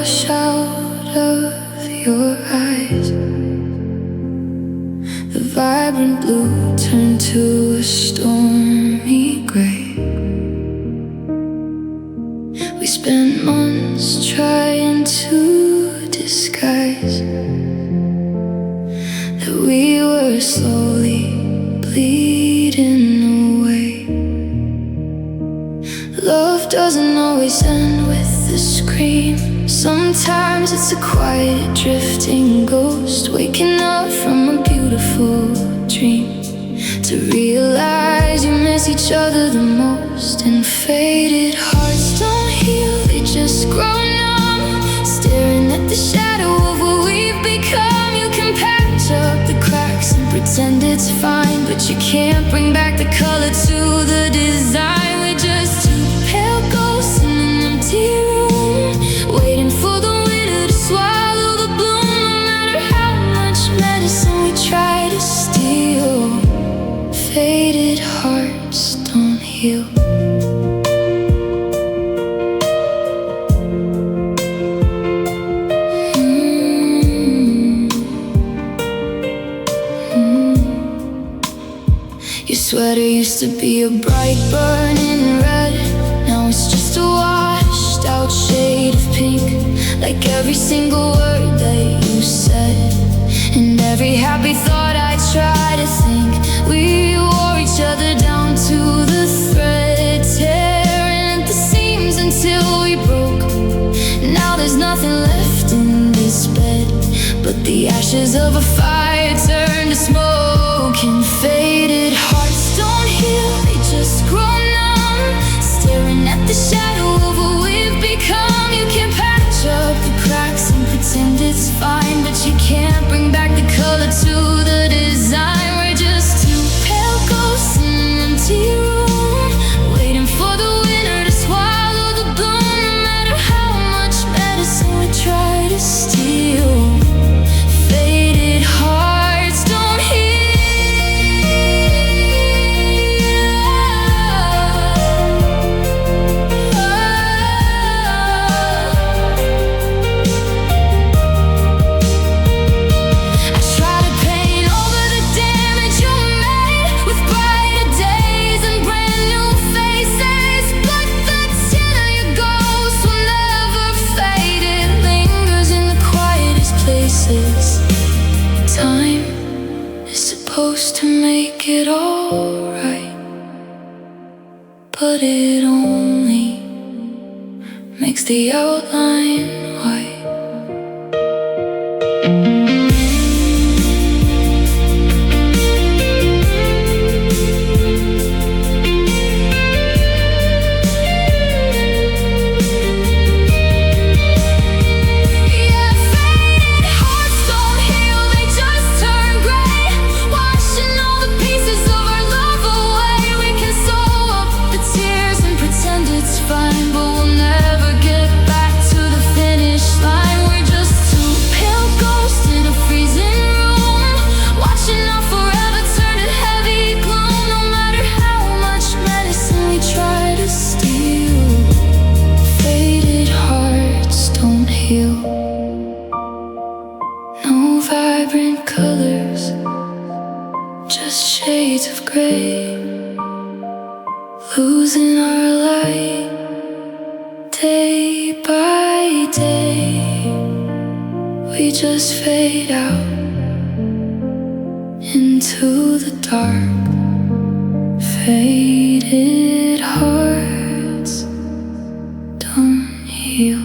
wash out of your eyes. The vibrant blue turned to a stormy gray. We spent months trying to disguise that we were slowly bleeding away. Love doesn't always end with a scream. Sometimes it's a quiet drifting ghost waking up from a beautiful dream, to realize you miss each other the most. And faded hearts don't heal, they just grow numb, staring at the shadow of what we've become. You can patch up the cracks and pretend it's fine, but you can't bring back the color to the design. We're just two pale ghosts in an empty room, waiting for the winter to swallow the bloom. No matter how much medicine we try to steal, faded hearts don't heal. Your sweater used to be a bright burning red, now it's just a washed out shade of pink. Like every single word that you said, and every happy thought I try to think, we wore each other down to the thread, tearing at the seams until we broke. Now there's nothing left in this bed but the ashes of a fire turned to smoke. And faded hearts don't heal, they just grow numb, staring at the shadow of what we've become. You can patch up the cracks and pretend it's fine, but you can't bring back the color to the design. We're just two pale ghosts in an empty room, waiting for the winter to swallow the bloom. No matter how much medicine we try to steal, faded hearts don't heal. Time is supposed to make it all right, but it only makes the outline white. No vibrant colors, just shades of gray, losing our light day by day. We just fade out into the dark. Faded hearts don't heal.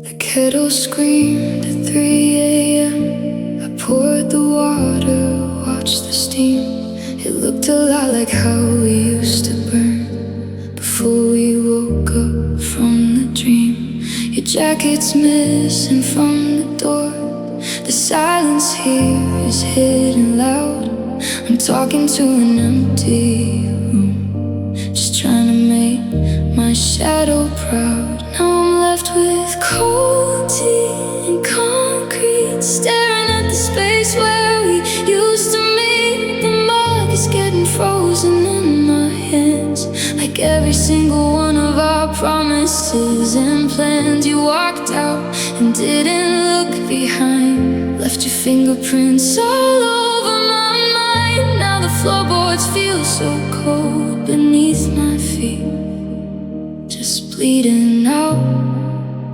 The kettle screamed at 3 a.m. I poured the water, watched the steam. It looked a lot like how we used to burn before we woke up from the dream. Your jacket's missing from the door. The silence here is hidden loud. I'm talking to an empty room, just trying to make my shadow proud. Now I'm left with cold tears. plans. You walked out and didn't look behind. Left your fingerprints all over my mind. Now the floorboards feel so cold beneath my feet, just bleeding out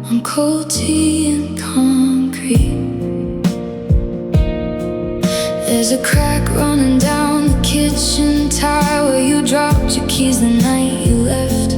on cold tea and concrete. There's a crack running down the kitchen tile where you dropped your keys the night you left.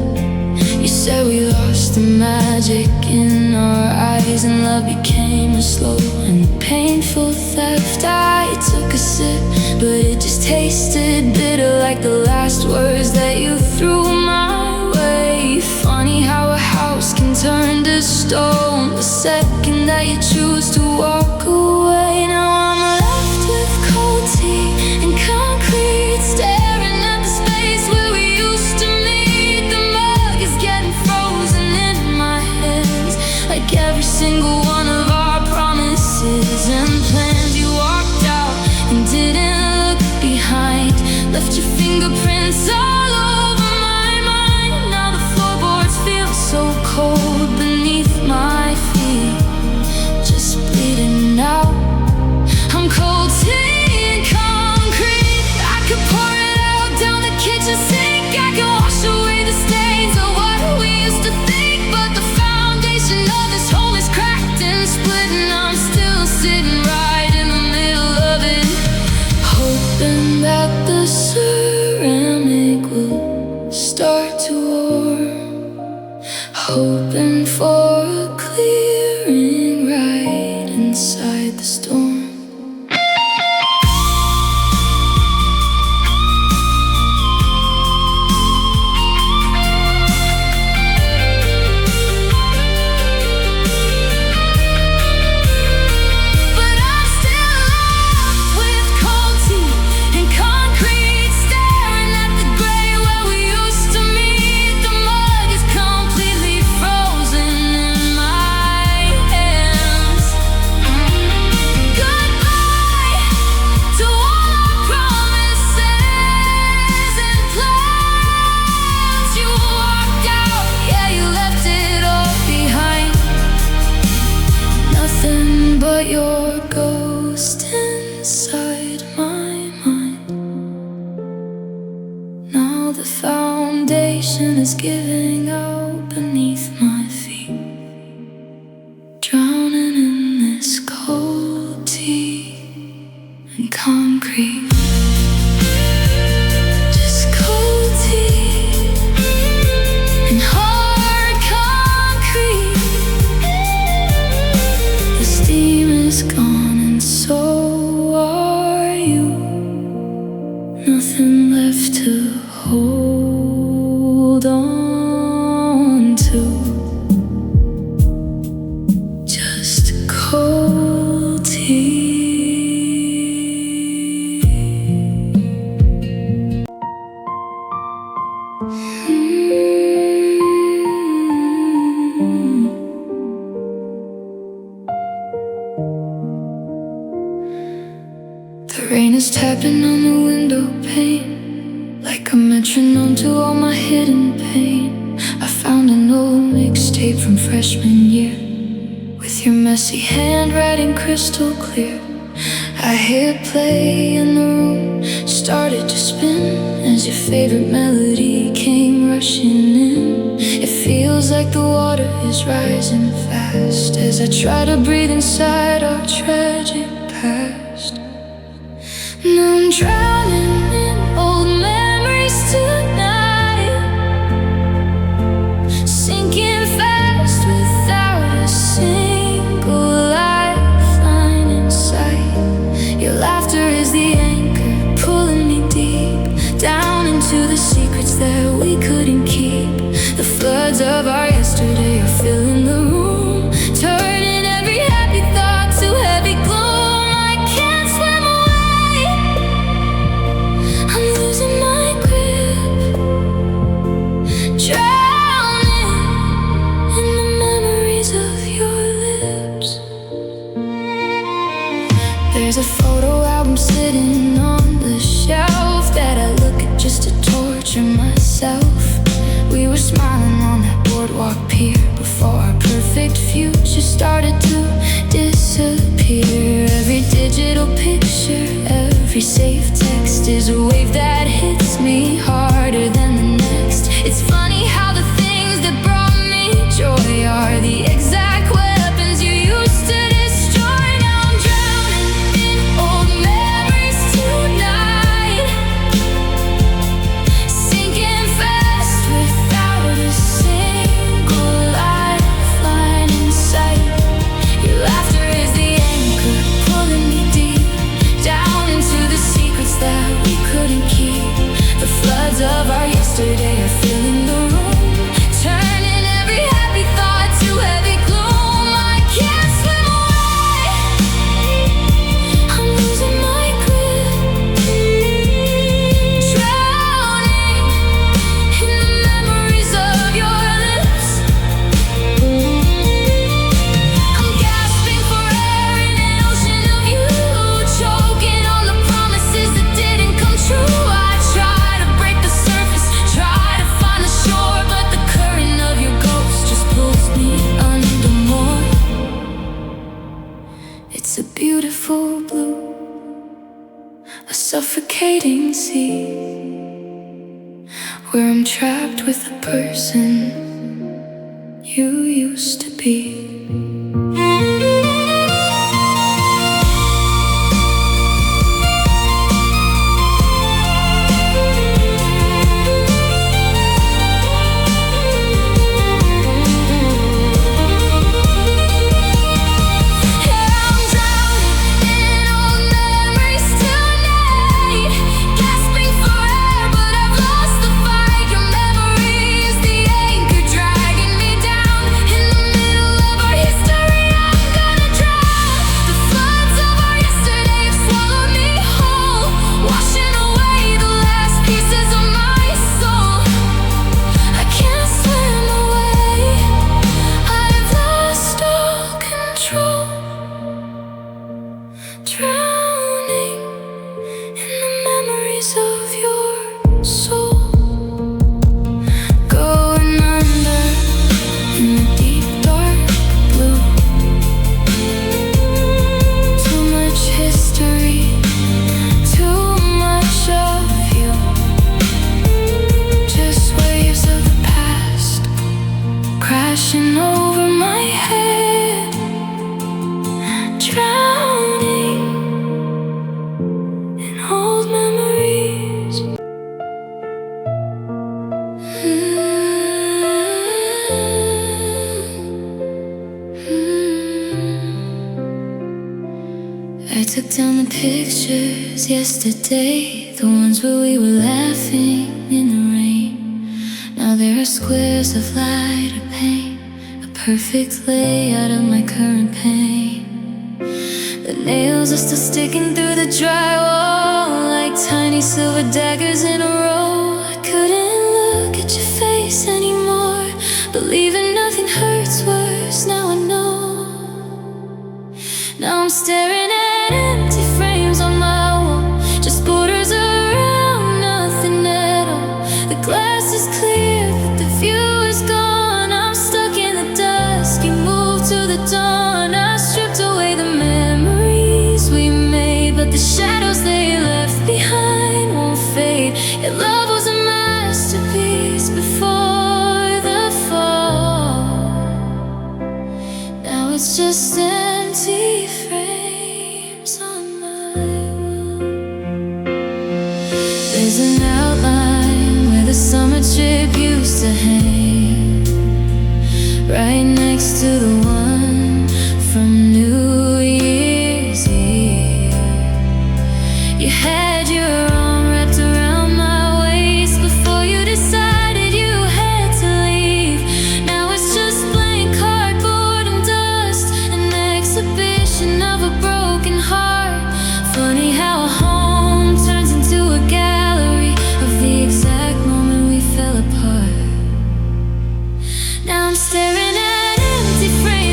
You said we lost the magic in our eyes, and love became a slow and painful theft. I took a sip, but it just tasted bitter, like the last words that you threw my way. Funny how a house can turn to stone the second that you choose to walk away. Now I'm left with cold tea and concrete, staring at the space where we used to meet. The mug is getting frozen in my hands, like every single one of our promises and plans. You walked out and didn't look behind. Left your fingerprints all over my mind. Now the floorboards feel so cold beneath my feet, just bleeding out. I'm cold tea and concrete. I could pour it out down the kitchen sink. I can wash away the stains of what we used to think, but the foundation of this home is cracked and split, and I'm still sitting right in the middle of it, hoping that the ceramic will start to warm, hoping for a clearing right inside the storm. But your ghost inside my mind. Now the foundation is giving out beneath my feet, drowning in this cold tea and concrete. Just cold tea and hard concrete. The steam is gone and so are you. Nothing left to hold on to, just cold tea. The rain is tapping on the window pane, like a metronome to all my hidden pain. I found an old mixtape from freshman year, with your messy handwriting crystal clear. I hit play and the room started to spin as your favorite melody came rushing in. It feels like the water is rising fast as I try to breathe inside our tragic past. Now I'm drowning in old memories tonight, sinking fast without a single lifeline in sight. Your laughter is the anchor pulling me deep down into the secrets that we couldn't keep. The floods of our yesterday are filling the room, turning every happy thought to heavy gloom. I can't swim away, I'm losing my grip, drowning in the memories of your lips. There's a photo album sitting on the shelf that I look at just to torture myself. Every safe text is a wave that hits me harder than the next. It's funny how the things that brought me joy are the exact weapons you used to destroy. Now I'm drowning in old memories tonight, sinking fast without a single lifeline in sight. Your laughter is the anchor pulling me deep down into the secrets that we couldn't keep. The floods of our yesterday are filling the room, turning every happy thought to heavy gloom. I can't swim away, I'm losing my grip, drowning in the memories of your lips. I'm gasping for air in an ocean of you, choking on the promises that didn't come true. I try to break the surface, try to find the shore, but the current of your ghost just pulls me under more. It's a beautiful blue, a suffocating sea, where I'm trapped with the person you used to be. Drowning in the memories of your soul, going under in the deep dark blue. Too much history, too much of you, just waves of the past crashing over my head, drowning in old memories. I took down the pictures yesterday, the ones where we were laughing in the rain. Now there are squares of light or pain, a perfect layout of my current pain. The nails are still sticking through the drywall like tiny silver daggers in a row. I couldn't look at your face anymore, believing nothing hurts worse. Now I know. Now I'm staring at empty frames on my wall, just borders around, nothing at all. The glass is clear, but the view is gone. I'm stuck in the dusk, you moved to the dawn. I stripped away the memories we made, but the shadows they left behind won't fade. Your love was a masterpiece before the fall. Now it's just empty frames on my wall. There's an outline where the summer trip used to hang, right next to the one from New Year's Eve. You had your arm wrapped around my waist before you decided you had to leave. Now it's just blank cardboard and dust, an exhibition of a broken heart. Funny how a home turns into a gallery of the exact moment we fell apart. Now I'm staring at empty frames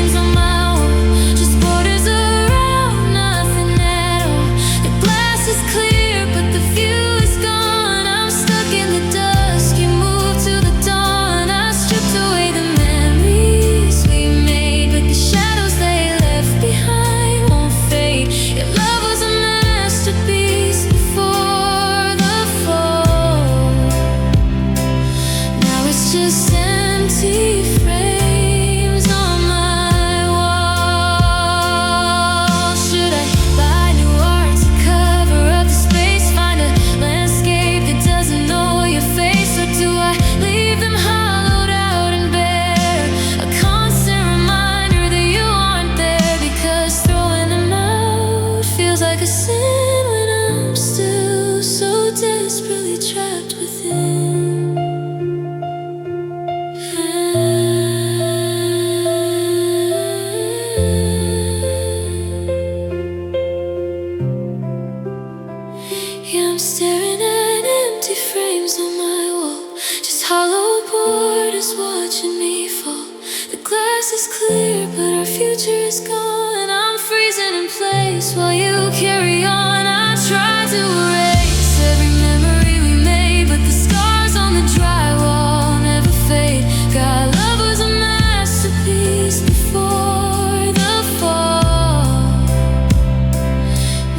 is gone. I'm freezing in place while you carry on. I try to erase every memory we made, but the scars on the drywall never fade. God, love was a masterpiece before the fall.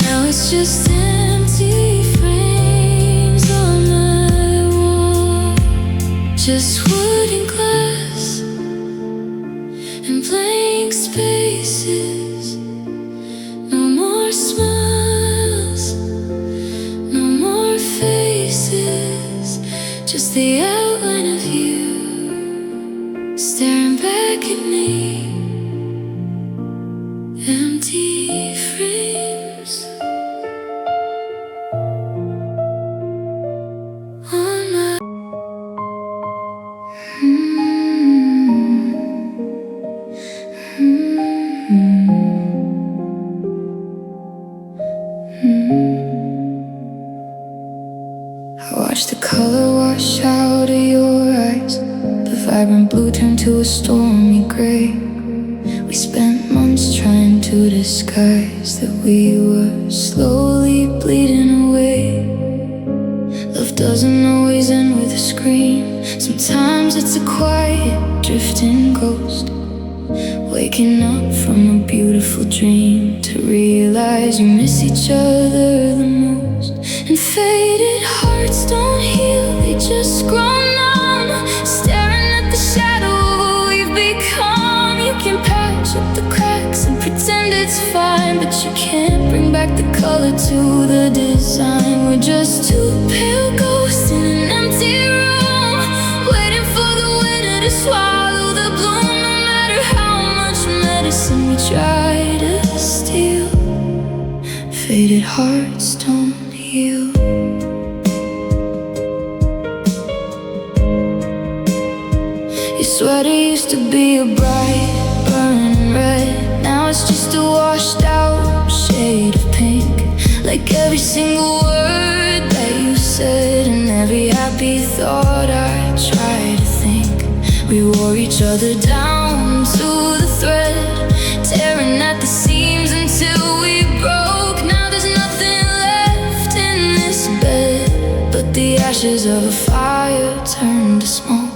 Now it's just empty frames on my wall. Just wood and glass and blank spaces. No more smiles, no more faces. Just the outline of you staring back at me. Empty frames on my I watch the color wash out of your eyes. The vibrant blue turn to a stormy gray. We spent months trying to disguise that we were slowly bleeding away. Love doesn't always end with a scream. Sometimes it's a quiet, drifting ghost, waking up from a beautiful dream to realize you miss each other the most. And faded hearts don't heal, they just grow numb, staring at the shadow of what we've become. You can patch up the cracks and pretend it's fine, but you can't bring back the color to the design. We're just two pale ghosts in an empty room, waiting for the winter to swallow the bloom. No matter how much medicine we try to steal, faded hearts don't heal. Your sweater used to be a bright, burning red. Now it's just a washed out shade of pink. Like every single word that you said and every happy thought I tried to think. We wore each other down to the thread, tearing at the seams until we broke. Now there's nothing left in this bed but the ashes of a fire turned to smoke.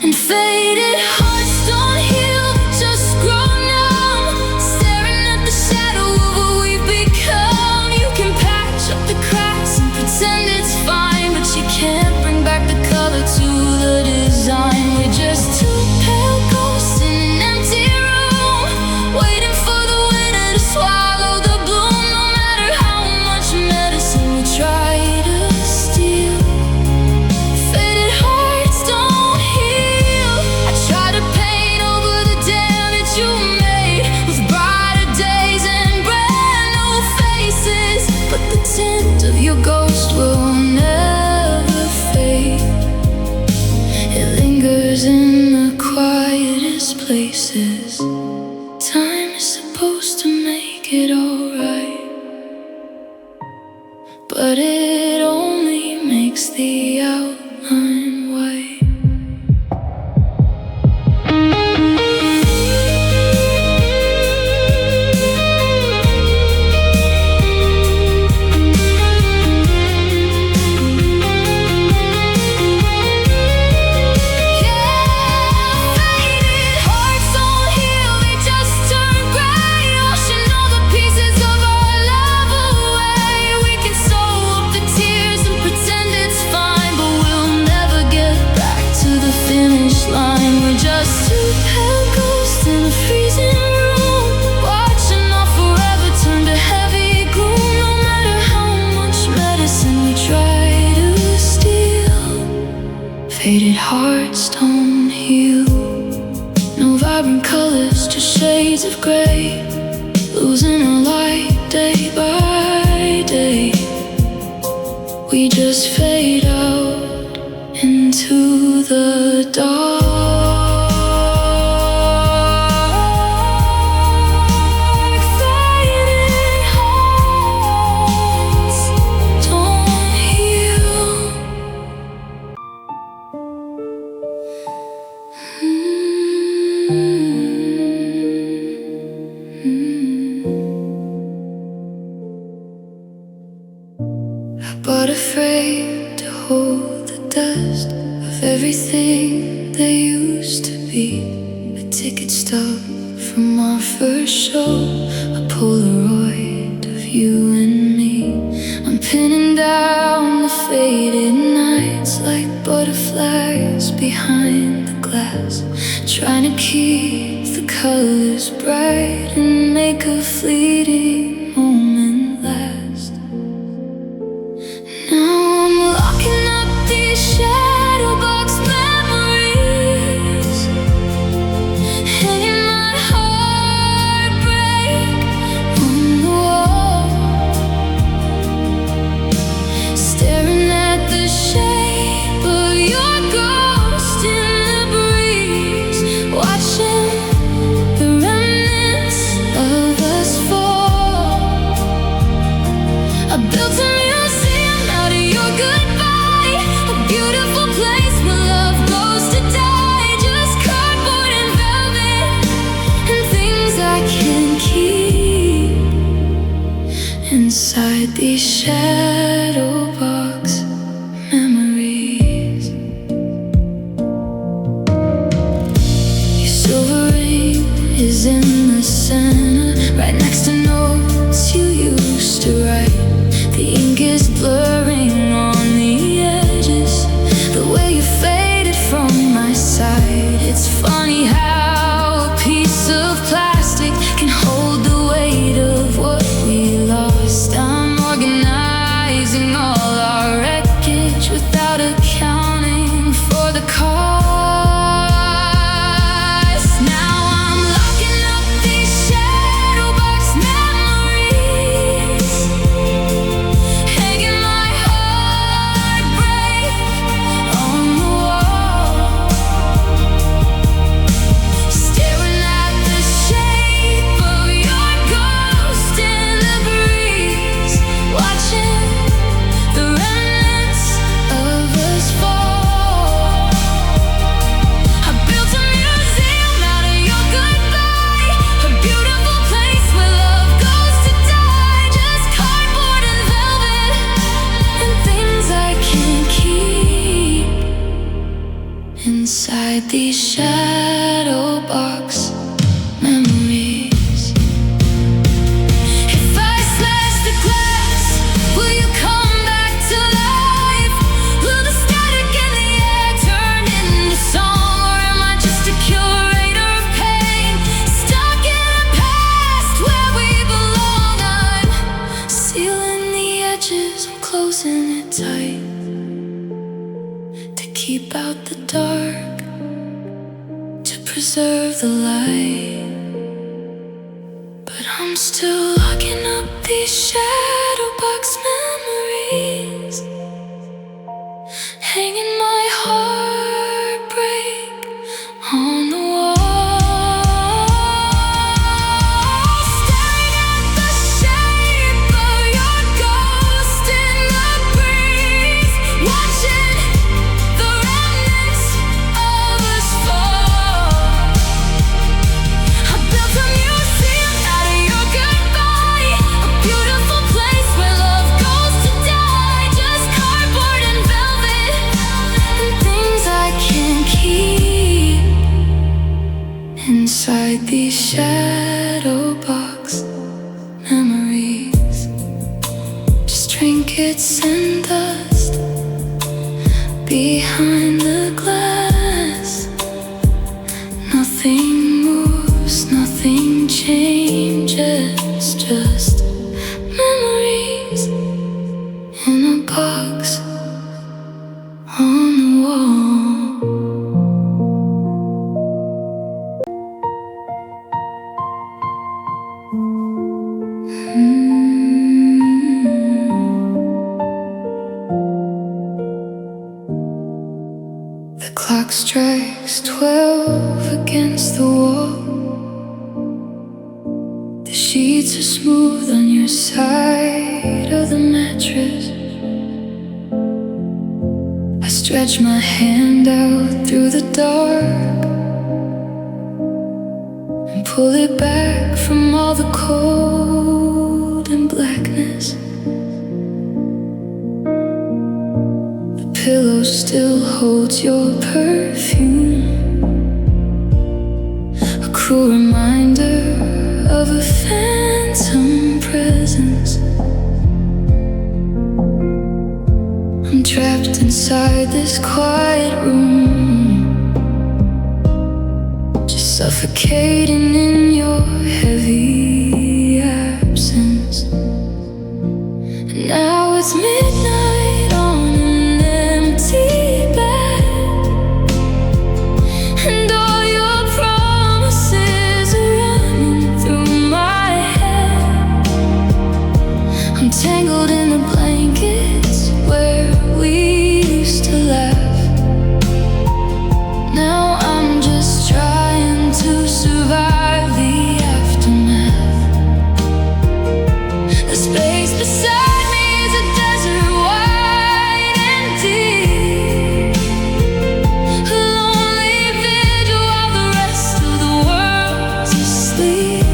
And faded hearts don't heal, just grow numb, staring at the shadow of what we've become. You can patch up the cracks and pretend it's fine, but you can't bring back the color to the design. We're just two pale ghosts in an empty room, waiting for the winter to swallow the bloom. No matter how much medicine we try to steal, faded hearts don't heal. I try to paint over the damage you made with brighter days and brand new faces, but the tint of your ghost will never fade. It lingers in the quietest places. Time is supposed to make it alright, but it only makes the outline white. Faded hearts don't heal. No vibrant colors, just shades of gray, losing our light day by day. We just fade out into the dark. Faded hearts don't heal. a Polaroid of you and me. I'm pinning down the faded nights like butterflies behind the glass, trying to keep the colors bright and make a fleeting moment last. Now I'm locking up these shadow box memories, hanging my heartbreak on the wall, staring at the shape of your ghost in the breeze, watching the remnants of us fall. I built a museum out of your goodbye, a beautiful place where love goes to die. Just cardboard and velvet and things I can keep inside these shadow box memories. Your silver ring is in the center, right next to notes you used to write. The ink is blurring on the edges, the way you faded from my side. It's funny how a piece of plastic can hold the weight of what we lost. I'm organizing all our wreckage without accounting for the cost. Now I'm locking up these shadow box memories, hanging my heartbreak on the wall, staring at the shape of your ghost in the breeze, watching the remnants of us fall. I built a museum out of your goodbye, a beautiful place where love goes to die. Just cardboard and velvet and things I can't keep inside these shadow box memories. If I slash the glass, will you come back to life? Will the static in the air turn into song, or am I just a curator of pain, stuck in a past where we belong? I'm sealing the edges, I'm closing it tight to keep out the dark, to preserve the light. But I'm still locking up these shadow box memories, hanging my heartbreak on the wall, staring at the shape of your ghost in the breeze, watching the remnants of us fall. I built a museum out of your goodbye, a beautiful place where love goes to die. Just cardboard and velvet and things I can't keep inside these shadow box memories. Just trinkets and dust behind the glass. Nothing moves, nothing changes, just memories in a box on the wall. The clock strikes 12 against the wall. The sheets are smooth on your side of the mattress. I stretch my hand out through the dark and pull it back from all the cold and blackness. pillow still holds your perfume, a cruel reminder of a family inside this quiet room, just suffocating in your heavy absence. And now it's midnight on an empty bed, and all your promises are running through my head. I'm tangled in the blankets where we used to laugh. Now I'm just trying to survive the aftermath. The space beside me is a desert wide and deep, a lonely vigil while the rest of the world's asleep.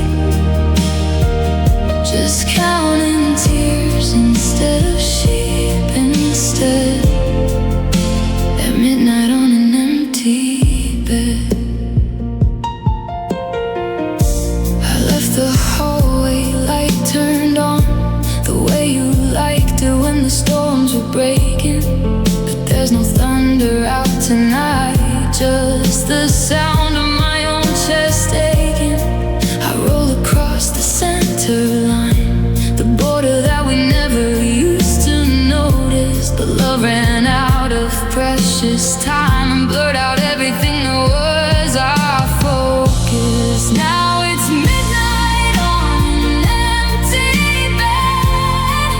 Just counting tears instead of sheep instead. At midnight on an empty bed, I left the hallway light turned on, the way you liked it when the storms were breaking. But there's no thunder out tonight, just the sound of my own chest aching. I roll across the center line, the border that we never used to notice. But love ran out of precious time and blurred out everything that was our focus. Now it's midnight on an empty bed,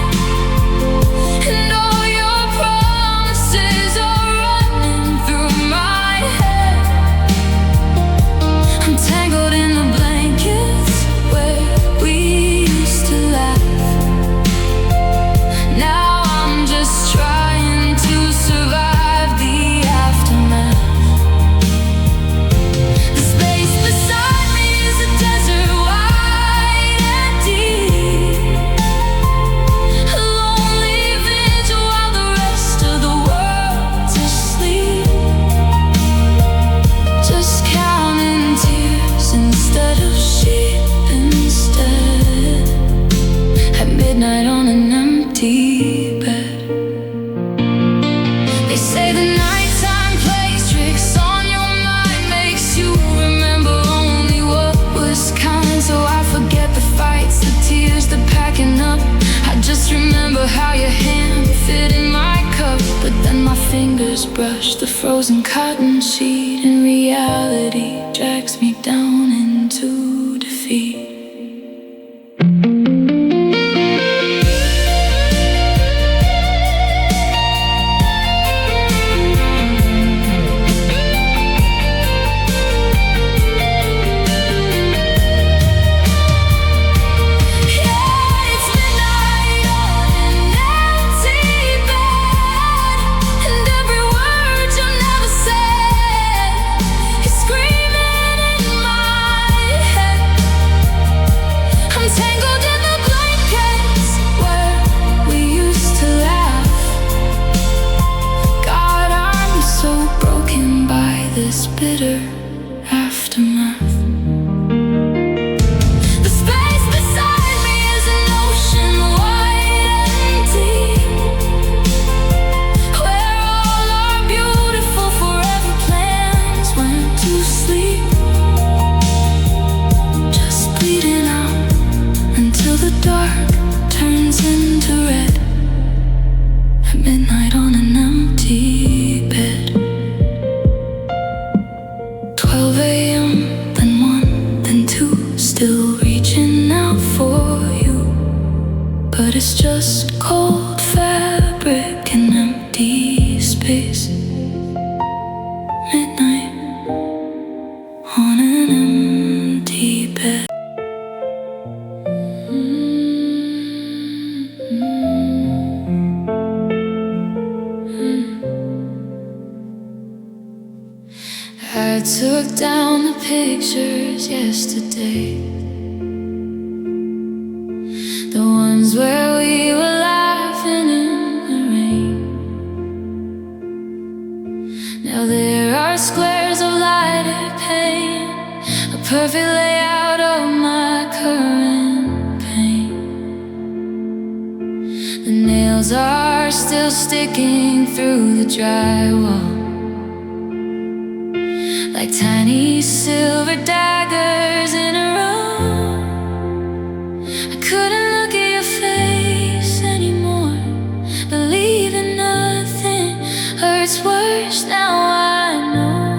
and all your promises are running through my head. I'm tangled in the blankets where we used to laugh. Now I'm just trying to survive the aftermath. The space beside me is a desert wide and deep, a lonely vigil while the rest of the world's asleep. Just counting tears instead of sheep instead. At midnight on an empty bed. They say the nighttime plays tricks on your mind, makes you remember only what was kind. So I forget the fights, the tears, the packing up. I just remember how your hand fit in my cup. But then my fingers brush the frozen cotton sheet, and reality drags me down into defeat. Bitter aftermath. The space beside me is an ocean wide and deep, where all our beautiful forever plans went to sleep. Just bleeding out until the dark turns into red. At midnight on an empty bed. 12 a.m., then 1, then 2, still reaching out for you. But it's just cold fabric and empty space. Midnight on an empty bed. I took down the pictures yesterday, the ones where we were laughing in the rain. Now there are squares of lighted pain, a perfect layout of my current pain. The nails are still sticking through the drywall, like tiny silver daggers in a row. I couldn't look at your face anymore, believing nothing hurts worse. Now I know.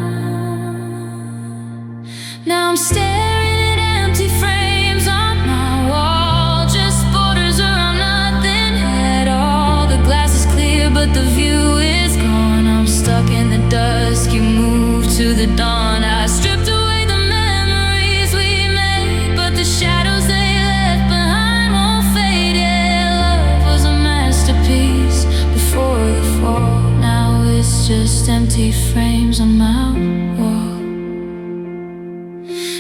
Now I'm staring at empty frames on my wall, just borders around nothing at all. The glass is clear but the view is gone. I'm stuck in the dusk, you moved to the dawn. I stripped away the memories we made, but the shadows they left behind won't fade. Yeah, love was a masterpiece before the fall. Now it's just empty frames on my wall.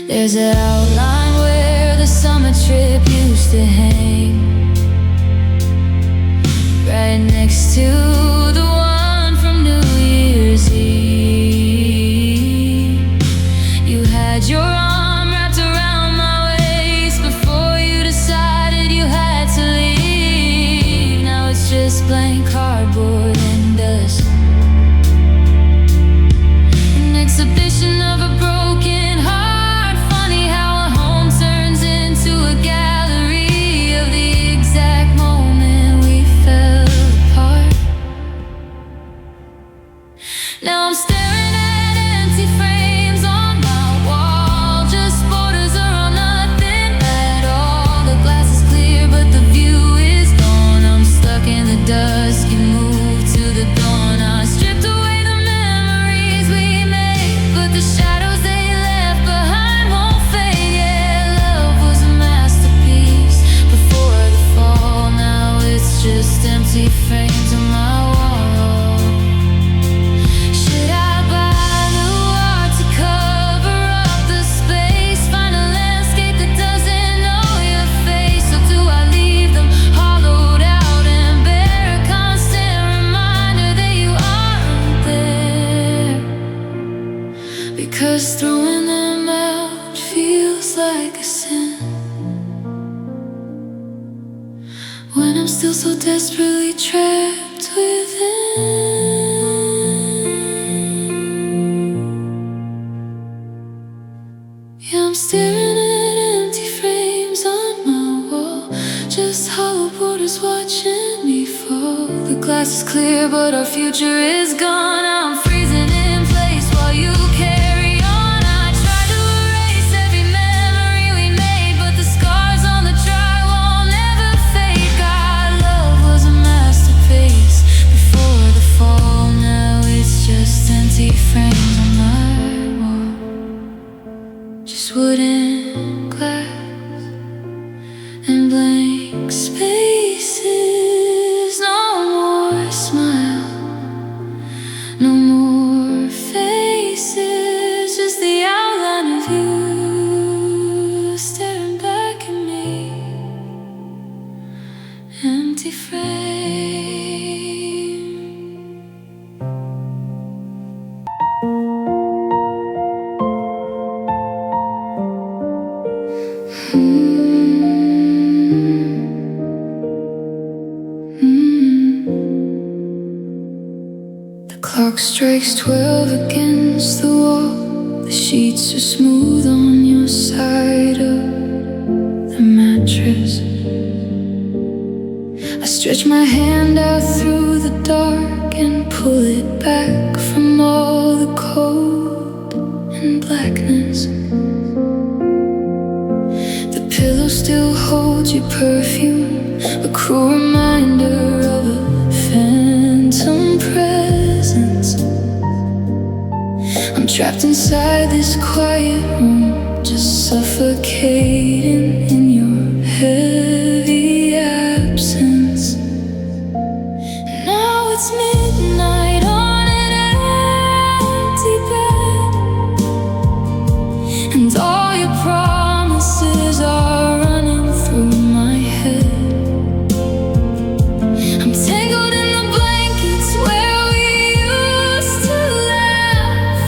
There's an outline where the summer trip used to hang, right next to the one from New Year's Eve. You had your arm wrapped around my waist before you decided you had to leave. Now it's just blank cardboard and dust, an exhibition of a broken heart. Funny how a home turns into a gallery of the exact moment we fell apart. Now I'm staring at empty frames on my wall, just borders around nothing at all. The glass is clear but the view is gone. I'm stuck in the dusk, you moved to the dawn. I stripped away the memories we made, but the shadows they left behind won't fade. Yeah, love was a masterpiece before the fall. Now it's just empty frames on my wall. Should I buy the art to cover up the space, find a landscape that doesn't know your face? Or do I leave them hollowed out and bear a constant reminder that you aren't there? Because throwing them out feels like a sin, when I'm still so desperately trapped within. Yeah, I'm staring at empty frames on my wall, just hollow borders watching me fall. The glass is clear but our future is gone. I'm freezing in place while you carry on. I tried to erase every memory we made, but the scars on the drywall never fade. God, love was a masterpiece before the fall. Now it's just empty frames on my wall, just wooden glass and blank spaces. No more smile, no more faces, just the outline of you staring back at me. Empty frame. The clock strikes 12 against the wall. The sheets are smooth on your side of the mattress. I stretch my hand out through the dark and pull it back from all the cold and blackness. The pillow still holds your perfume, a cruel reminder of a phantom presence. I'm trapped inside this quiet room, just suffocating in your heavy absence. Now it's midnight on an empty bed, and all your promises are running through my head. I'm tangled in the blankets where we used to laugh.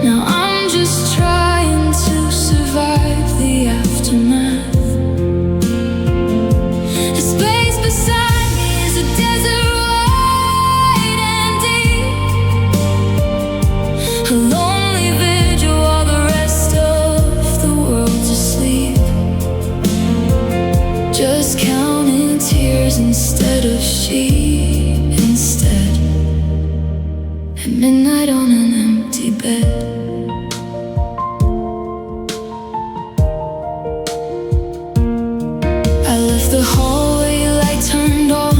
Now I'm just trying to survive tears instead of sheep. Instead, at midnight on an empty bed, I left the hallway light turned on,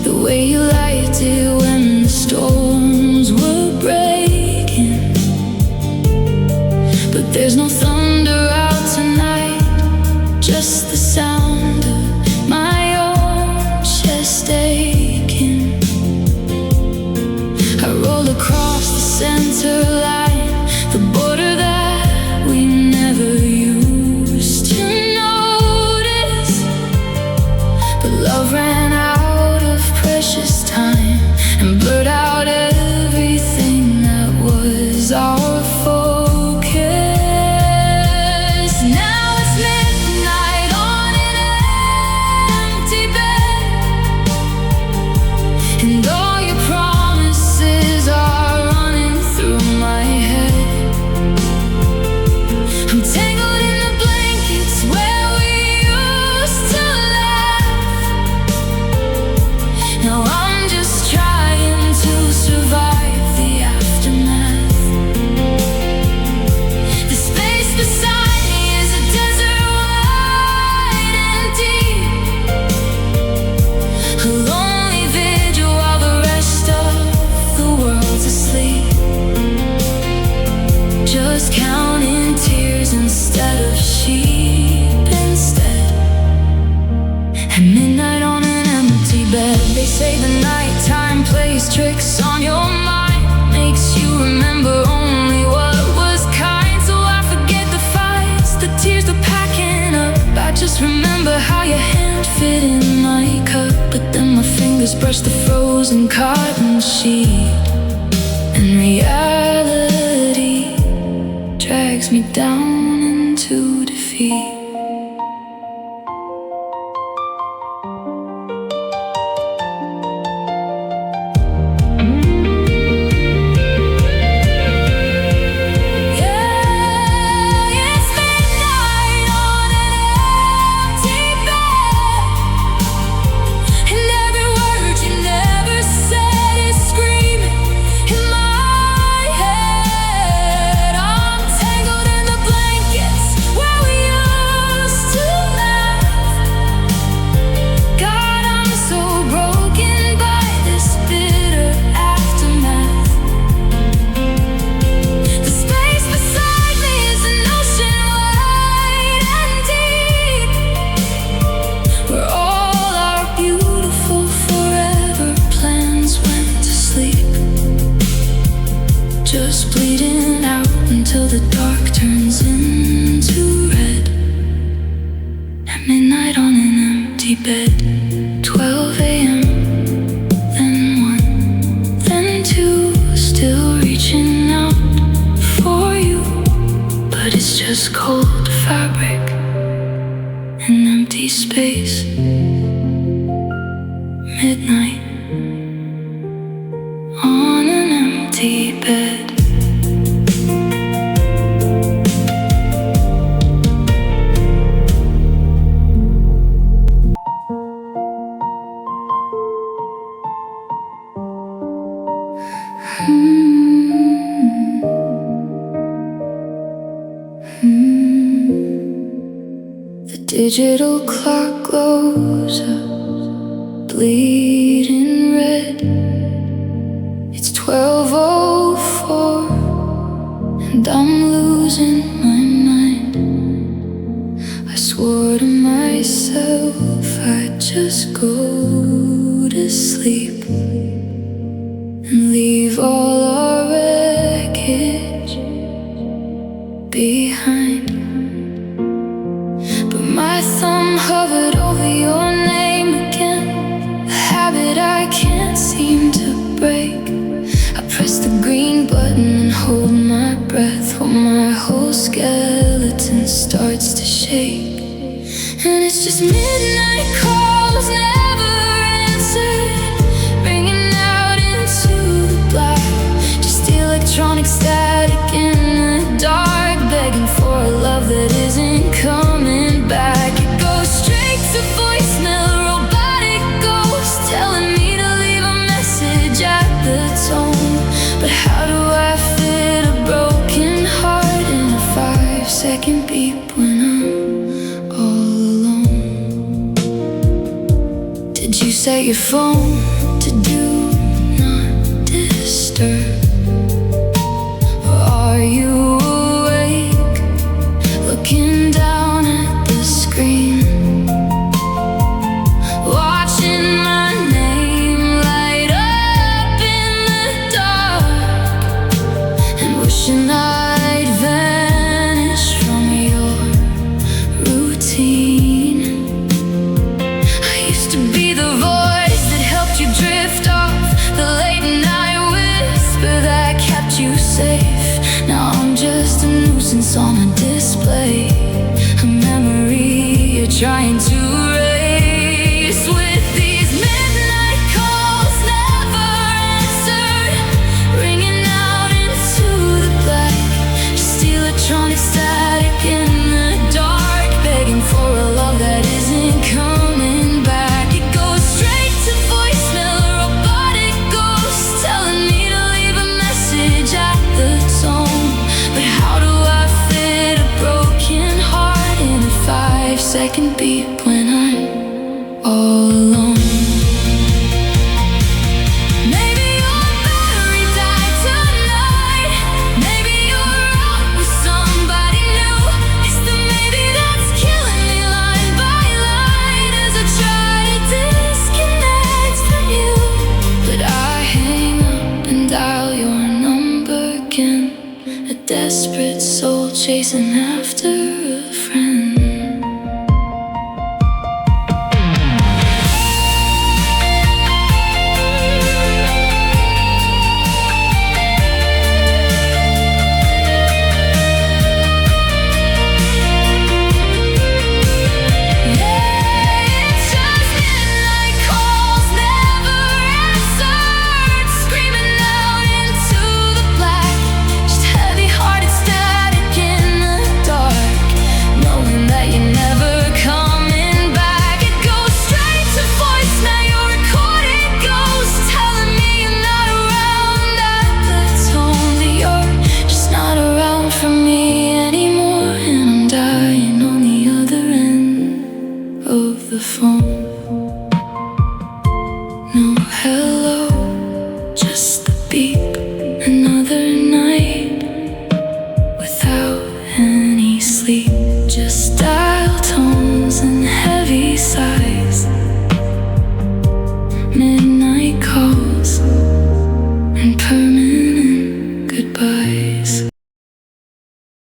the way you liked it when the storms were breaking. But there's no thunder out tonight, just the sound of my own chest aching. I roll across the center line, the border that we never used to notice. But love ran out of precious time and blurred out everything that was our focus. Now it's midnight on an empty bed, and all your promises are running through my head. I'm tangled in the blankets where we used to laugh. Now I'm just trying to survive the aftermath. The space beside me is a desert wide and deep, a lonely vigil while the rest of the world's asleep. Just counting tears instead of sheep. Instead, at midnight on an empty bed, they say the nighttime plays tricks on your mind, makes you remember only what was kind. So I forget the fights, the tears, the packing up. I just remember how your hand fit in my cup, but then my fingers brushed the frozen cotton sheet, and reality drags me down into defeat. Yeah, it's midnight on an empty bed, and every word you never said is screaming in my head. I'm tangled in the blankets where we used to laugh. God, I'm so broken by this bitter aftermath. The space beside me is an ocean wide and deep, where all our beautiful forever plans went to sleep. Just bleeding out until the dark turns into red. At midnight on an empty bed, 12 a.m., then 1, then 2, still reaching out for you. But it's just cold fabric and empty space. Midnight on an empty bed. The digital clock glows up, bleeding red. It's 12:04, and I'm losing my mind. I swore to myself I'd just go to sleep and leave all our wreckage behind. But my thumb hovered over your name again, a habit I can't seem to break. I press the green button and hold my breath while my whole skeleton starts to shake. And it's just midnight calls never answered, ringing out into the black. Just electronic static in the dark, begging for a love that isn't coming back. It goes straight to voicemail, robotic set your phone to do not disturb. Or are you awake, looking down at the screen, watching my name light up in the dark, and wishing I'd vanish from your routine? I used to be the voice that helped you drift off, the late night whisper that kept you safe. Now I'm just a nuisance on a display, a memory you're trying to erase. With these midnight calls never answered, ringing out into the black, just electronic static in the dark, begging for a love that isn't coming back. It goes straight to voicemail, a robotic ghost telling me to leave a message at the tone. But how do I fit a broken heart in a 5-second beat when I'm all alone? Maybe your battery died tonight, maybe you're out with somebody new. It's the maybe that's killing me line by line as I try to disconnect from you. But I hang up and dial your number again, a desperate soul chasing after a friend. It's just midnight calls never answered, screaming out into the black, just heavy-hearted static in the dark, knowing that you're never coming back. It goes straight to voicemail, your recorded ghost telling me you're not around at the tone, that you're just not around for me anymore, and I'm dying on the other end of the phone. No hello, just the beep. Another night without any sleep, just dial tones and heavy sighs. Midnight call.